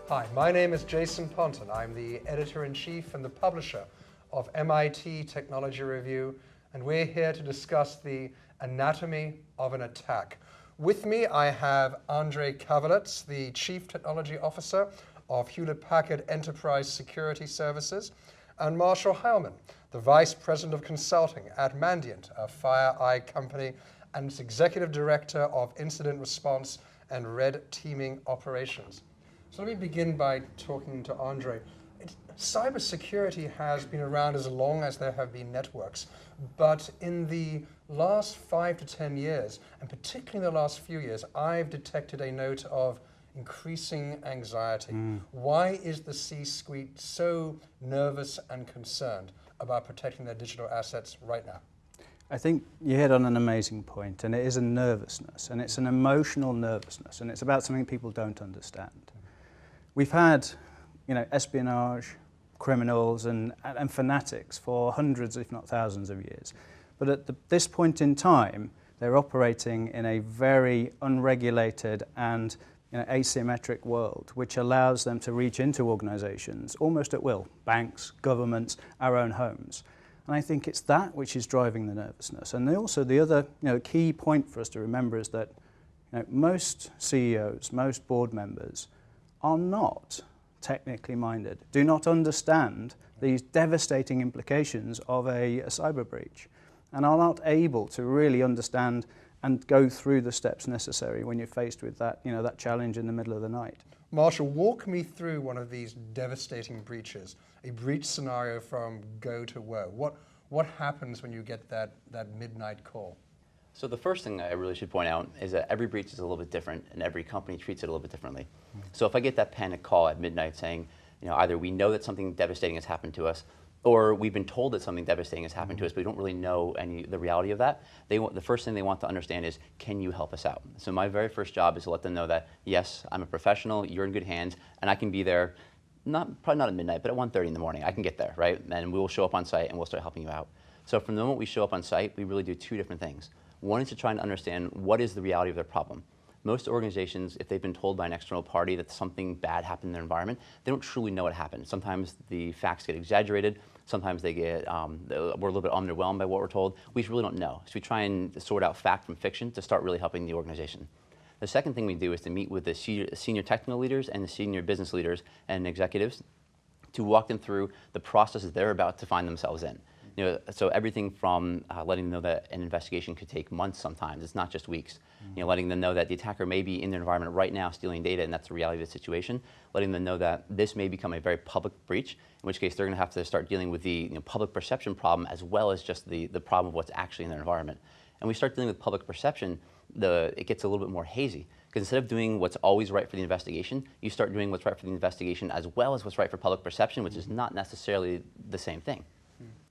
Hi, my name is Jason Ponton. I'm the editor-in-chief and the publisher of MIT Technology Review, and we're here to discuss the anatomy of an attack. With me, I have Andrei Kavelets, the Chief Technology Officer of Hewlett-Packard Enterprise Security Services, and Marshall Heilman, the Vice President of Consulting at Mandiant, a FireEye company, and its Executive Director of Incident Response and Red Teaming Operations. So let me begin by talking to Andrei. Cybersecurity has been around as long as there have been networks, but in the last 5 to 10 years, and particularly in the last few years, I've detected a note of increasing anxiety. Why is the C-suite so nervous and concerned about protecting their digital assets right now? I think you hit on an amazing point, and it is a nervousness, and it's an emotional nervousness, and it's about something people don't understand. We've had, espionage, criminals, and fanatics for hundreds, if not thousands of years. But at this point in time, they're operating in a very unregulated and asymmetric world, which allows them to reach into organizations almost at will, banks, governments, our own homes. And I think it's that which is driving the nervousness. And also the other key point for us to remember is that most CEOs, most board members are not technically minded, do not understand these devastating implications of a cyber breach, and are not able to really understand and go through the steps necessary when you're faced with that, that challenge in the middle of the night. Marshall, walk me through one of these devastating breaches, a breach scenario from go to woe. What happens when you get that midnight call? So the first thing I really should point out is that every breach is a little bit different, and every company treats it a little bit differently. So if I get that panic call at midnight saying, either we know that something devastating has happened to us, or we've been told that something devastating has happened to us, but we don't really know the reality of that, the first thing they want to understand is, can you help us out? So my very first job is to let them know that, yes, I'm a professional, you're in good hands, and I can be there, probably not at midnight, but at 1:30 in the morning, I can get there, right? And we will show up on site and we'll start helping you out. So from the moment we show up on site, we really do two different things. One is to try and understand what is the reality of their problem. Most organizations, if they've been told by an external party that something bad happened in their environment, they don't truly know what happened. Sometimes the facts get exaggerated. Sometimes we're a little bit underwhelmed by what we're told. We really don't know. So we try and sort out fact from fiction to start really helping the organization. The second thing we do is to meet with the senior technical leaders and the senior business leaders and executives to walk them through the processes they're about to find themselves in. So everything from letting them know that an investigation could take months sometimes, it's not just weeks. Letting them know that the attacker may be in their environment right now stealing data, and that's the reality of the situation. Letting them know that this may become a very public breach, in which case they're going to have to start dealing with the public perception problem as well as just the problem of what's actually in their environment. And we start dealing with public perception, it gets a little bit more hazy. Because instead of doing what's always right for the investigation, you start doing what's right for the investigation as well as what's right for public perception, which is not necessarily the same thing.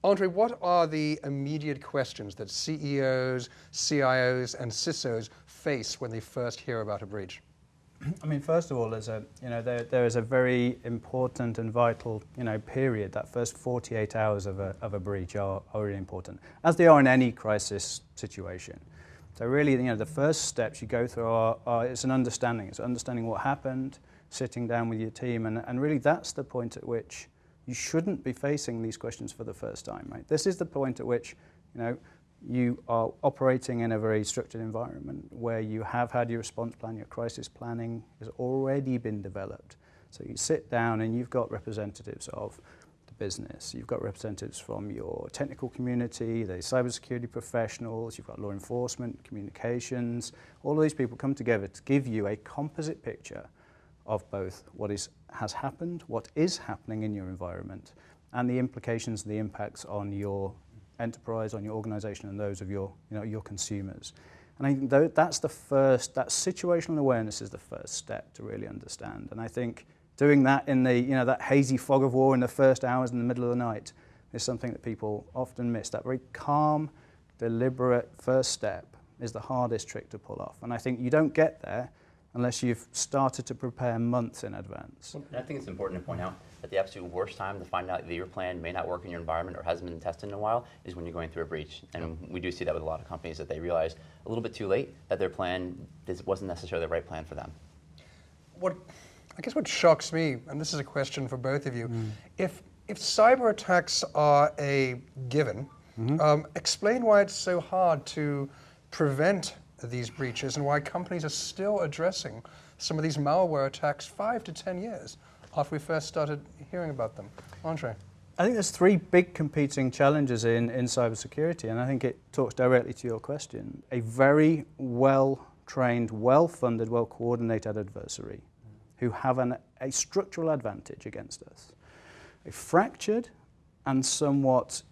Andrei, what are the immediate questions that CEOs, CIOs, and CISOs face when they first hear about a breach? I mean, first of all, there is a very important and vital period. That first 48 hours of a breach are really important, as they are in any crisis situation. So really, the first steps you go through are it's an understanding. It's understanding what happened, sitting down with your team, and really that's the point at which you shouldn't be facing these questions for the first time, right? This is the point at which, you are operating in a very structured environment where you have had your response plan, your crisis planning has already been developed. So you sit down and you've got representatives of the business, you've got representatives from your technical community, the cybersecurity professionals, you've got law enforcement, communications, all of these people come together to give you a composite picture of both what has happened, what is happening in your environment, and the implications and the impacts on your enterprise, on your organization, and those of your consumers. And I think that's the first, that situational awareness is the first step to really understand. And I think doing that in that hazy fog of war in the first hours in the middle of the night is something that people often miss. That very calm, deliberate first step is the hardest trick to pull off. And I think you don't get there unless you've started to prepare months in advance. And I think it's important to point out that the absolute worst time to find out that your plan may not work in your environment or hasn't been tested in a while is when you're going through a breach. And we do see that with a lot of companies, that they realize a little bit too late that their plan wasn't necessarily the right plan for them. I guess what shocks me, and this is a question for both of you, if cyber attacks are a given, explain why it's so hard to prevent these breaches and why companies are still addressing some of these malware attacks 5 to 10 years after we first started hearing about them. Andre? I think there's three big competing challenges in cybersecurity, and I think it talks directly to your question. A very well-trained, well-funded, well-coordinated adversary who have a structural advantage against us. A fractured and somewhat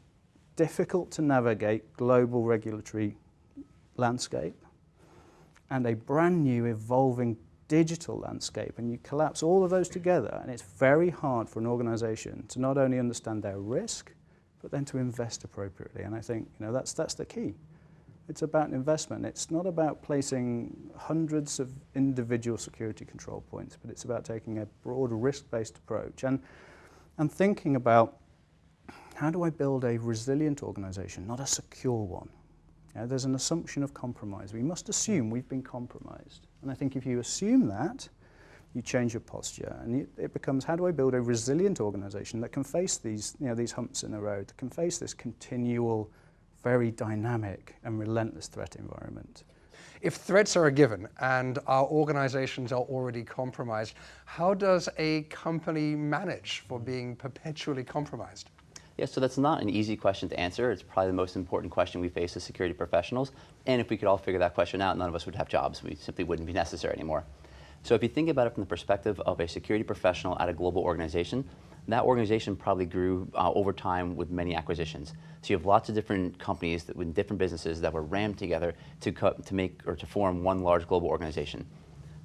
difficult to navigate global regulatory landscape, and a brand new evolving digital landscape, and you collapse all of those together, and it's very hard for an organization to not only understand their risk, but then to invest appropriately. And I think that's the key. It's about investment. It's not about placing hundreds of individual security control points, but it's about taking a broad risk-based approach and thinking about, how do I build a resilient organization, not a secure one? There's an assumption of compromise. We must assume we've been compromised. And I think if you assume that, you change your posture. And it becomes, how do I build a resilient organization that can face these humps in the road, that can face this continual, very dynamic and relentless threat environment? If threats are a given and our organizations are already compromised, how does a company manage for being perpetually compromised? Yeah, so that's not an easy question to answer. It's probably the most important question we face as security professionals. And if we could all figure that question out, none of us would have jobs. We simply wouldn't be necessary anymore. So if you think about it from the perspective of a security professional at a global organization, that organization probably grew over time with many acquisitions. So you have lots of different companies with different businesses that were rammed together to form one large global organization.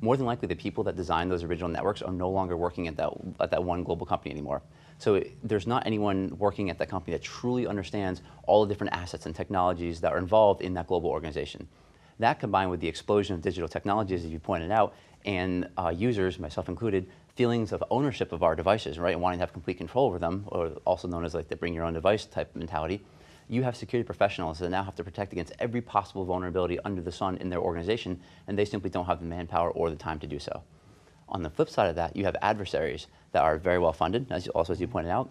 More than likely, the people that designed those original networks are no longer working at that one global company anymore. So there's not anyone working at that company that truly understands all the different assets and technologies that are involved in that global organization. That combined with the explosion of digital technologies, as you pointed out, and users, myself included, feelings of ownership of our devices, right, and wanting to have complete control over them, or also known as like the bring your own device type mentality, you have security professionals that now have to protect against every possible vulnerability under the sun in their organization, and they simply don't have the manpower or the time to do so. On the flip side of that, you have adversaries that are very well funded, as you pointed out.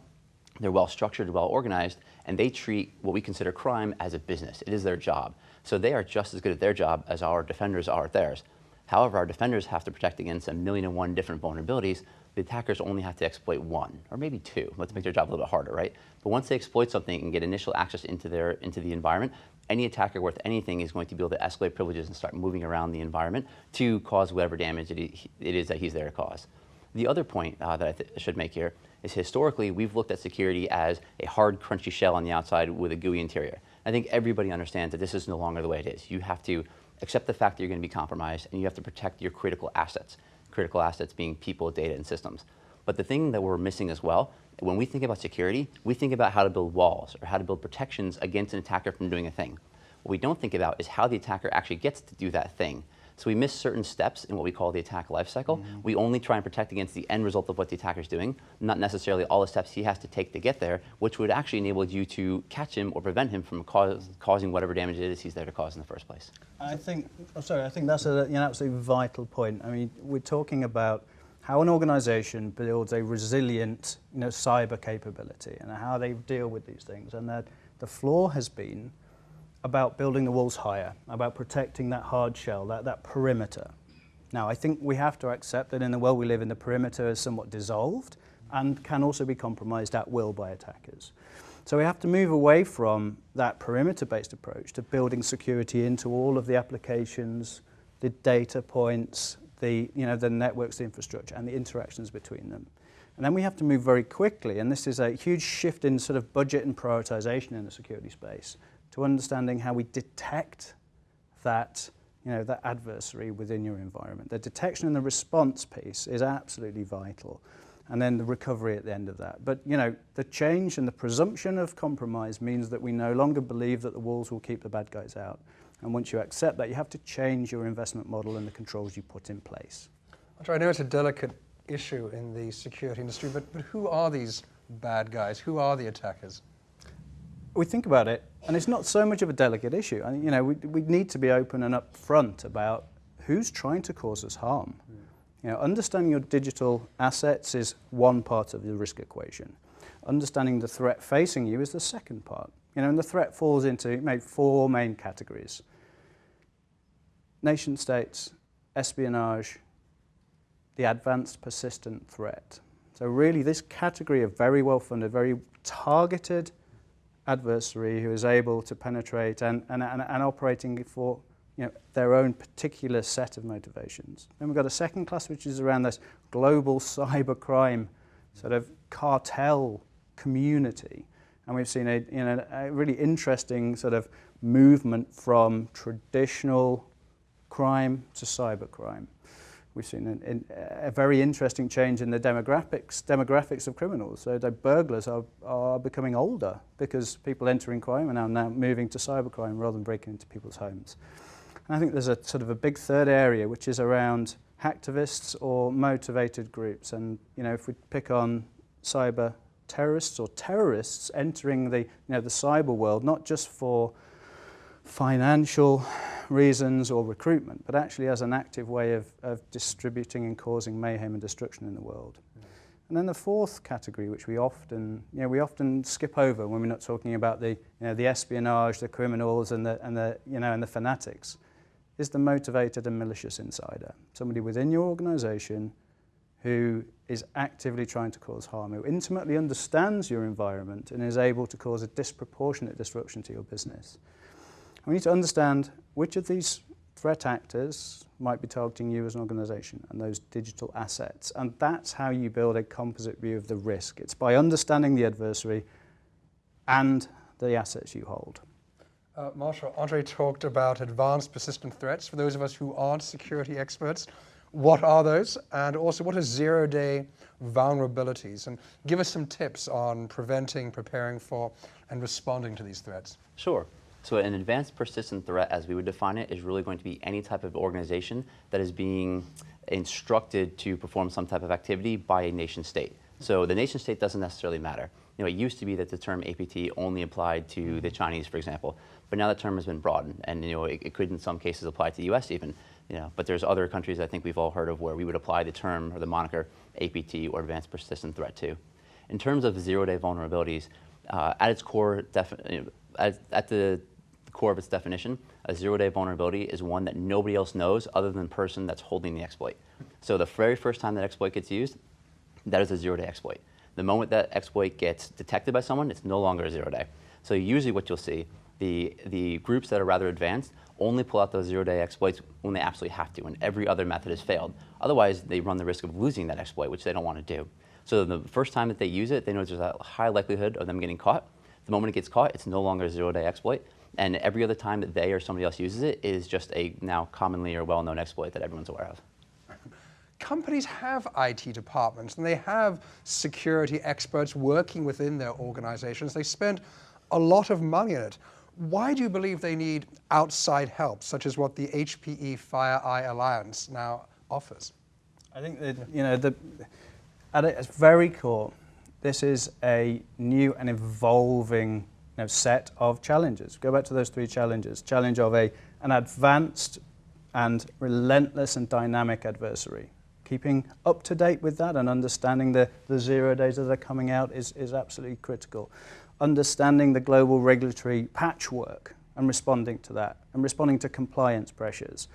They're well structured, well organized, and they treat what we consider crime as a business. It is their job. So they are just as good at their job as our defenders are at theirs. However, our defenders have to protect against 1,000,001 different vulnerabilities. The attackers only have to exploit one, or maybe two. Let's make their job a little bit harder, right? But once they exploit something and get initial access into the environment, any attacker worth anything is going to be able to escalate privileges and start moving around the environment to cause whatever damage it is that he's there to cause. The other point that I should make here is historically we've looked at security as a hard, crunchy shell on the outside with a gooey interior. I think everybody understands that this is no longer the way it is. You have to accept the fact that you're going to be compromised, and you have to protect your critical assets being people, data, and systems. But the thing that we're missing as well, when we think about security, we think about how to build walls or how to build protections against an attacker from doing a thing. What we don't think about is how the attacker actually gets to do that thing. So we miss certain steps in what we call the attack lifecycle. We only try and protect against the end result of what the attacker's doing, not necessarily all the steps he has to take to get there, which would actually enable you to catch him or prevent him from causing whatever damage it is he's there to cause in the first place. I think that's an absolutely vital point. I mean, we're talking about how an organization builds a resilient cyber capability and how they deal with these things. And that the flaw has been about building the walls higher, about protecting that hard shell, that perimeter. Now, I think we have to accept that in the world we live in, the perimeter is somewhat dissolved and can also be compromised at will by attackers. So we have to move away from that perimeter-based approach to building security into all of the applications, the data points, the networks, the infrastructure, and the interactions between them. And then we have to move very quickly, and this is a huge shift in sort of budget and prioritization in the security space, to understanding how we detect that adversary within your environment. The detection and the response piece is absolutely vital, and then the recovery at the end of that. But the change and the presumption of compromise means that we no longer believe that the walls will keep the bad guys out. And once you accept that, you have to change your investment model and the controls you put in place. I know it's a delicate issue in the security industry, but who are these bad guys? Who are the attackers? We think about it, and it's not so much of a delicate issue. I mean, we need to be open and upfront about who's trying to cause us harm. Understanding your digital assets is one part of the risk equation. Understanding the threat facing you is the second part. And the threat falls into maybe 4 main categories: nation states, espionage, the advanced persistent threat. So really this category of very well-funded, very targeted adversary who is able to penetrate and operating for their own particular set of motivations. Then we've got a second class which is around this global cybercrime sort of cartel community. And we've seen a really interesting sort of movement from traditional crime to cybercrime. We've seen a very interesting change in the demographics of criminals. So the burglars are becoming older because people entering crime are now moving to cybercrime rather than breaking into people's homes. And I think there's a sort of a big third area which is around hacktivists or motivated groups. And if we pick on cyber terrorists or terrorists entering the cyber world, not just for financial reasons or recruitment, but actually as an active way of distributing and causing mayhem and destruction in the world. And then the fourth category, which we often skip over when we're not talking about the espionage, the criminals, and the fanatics, is the motivated and malicious insider. Somebody within your organisation who is actively trying to cause harm, who intimately understands your environment and is able to cause a disproportionate disruption to your business. We need to understand which of these threat actors might be targeting you as an organisation and those digital assets. And that's how you build a composite view of the risk. It's by understanding the adversary and the assets you hold. Marshall, Andre talked about advanced persistent threats. For those of us who aren't security experts, what are those? And also, what are zero-day vulnerabilities? And give us some tips on preventing, preparing for, and responding to these threats. Sure. So an advanced persistent threat, as we would define it, is really going to be any type of organization that is being instructed to perform some type of activity by a nation state. So the nation state doesn't necessarily matter. It used to be that the term APT only applied to the Chinese, for example, but now the term has been broadened, and it could in some cases apply to the U.S. even. But there's other countries I think we've all heard of where we would apply the term or the moniker APT or advanced persistent threat to. In terms of zero-day vulnerabilities, at its core, at the core of its definition, a zero-day vulnerability is one that nobody else knows other than the person that's holding the exploit. So the very first time that exploit gets used, that is a zero-day exploit. The moment that exploit gets detected by someone, it's no longer a zero-day. So usually what you'll see, the groups that are rather advanced only pull out those zero-day exploits when they absolutely have to, and every other method has failed. Otherwise, they run the risk of losing that exploit, which they don't want to do. So the first time that they use it, they know there's a high likelihood of them getting caught. The moment it gets caught, it's no longer a zero-day exploit. And every other time that they or somebody else uses it is just a now commonly or well-known exploit that everyone's aware of. Companies have IT departments and they have security experts working within their organizations. They spend a lot of money on it. Why do you believe they need outside help, such as what the HPE FireEye Alliance now offers? I think that, at its very core, this is a new and evolving set of challenges. Go back to those 3 challenges. Challenge of an advanced and relentless and dynamic adversary. Keeping up to date with that and understanding the 0 days that are coming out is absolutely critical. Understanding the global regulatory patchwork and responding to that, and responding to compliance pressures.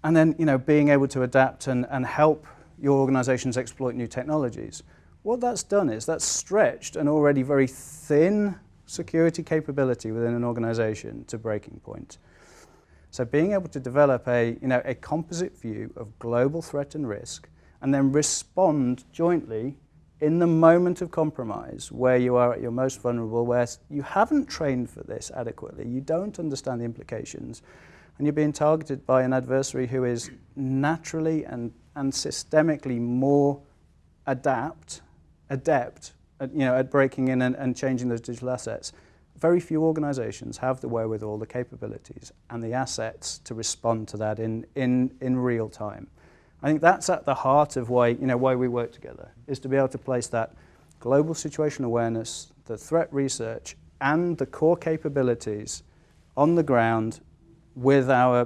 And then being able to adapt and help your organizations exploit new technologies. What that's done is that's stretched an already very thin security capability within an organization to breaking point. So being able to develop a composite view of global threat and risk, and then respond jointly in the moment of compromise where you are at your most vulnerable, where you haven't trained for this adequately, you don't understand the implications, and you're being targeted by an adversary who is naturally and systemically more adept at breaking in and changing those digital assets. Very few organizations have the wherewithal, the capabilities, and the assets to respond to that in real time. I think that's at the heart of why we work together, is to be able to place that global situational awareness, the threat research, and the core capabilities on the ground with our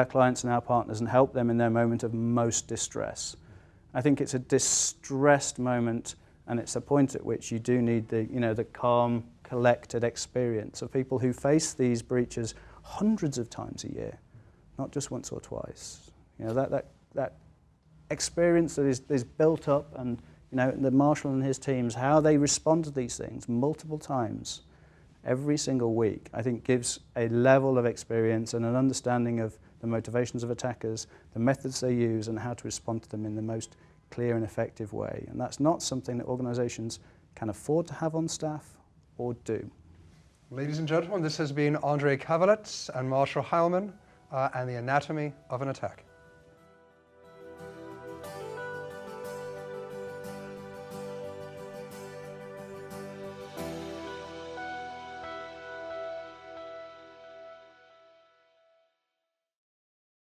clients and our partners, and help them in their moment of most distress. I think it's a distressed moment, and it's a point at which you do need the calm, collected experience of people who face these breaches hundreds of times a year, not just once or twice. That experience that is built up, and the Marshal and his teams, how they respond to these things multiple times every single week, I think gives a level of experience and an understanding of the motivations of attackers, the methods they use, and how to respond to them in the most clear and effective way. And that's not something that organizations can afford to have on staff or do. Ladies and gentlemen, this has been Andrei Kavelets and Marshal Heilman and the Anatomy of an Attack.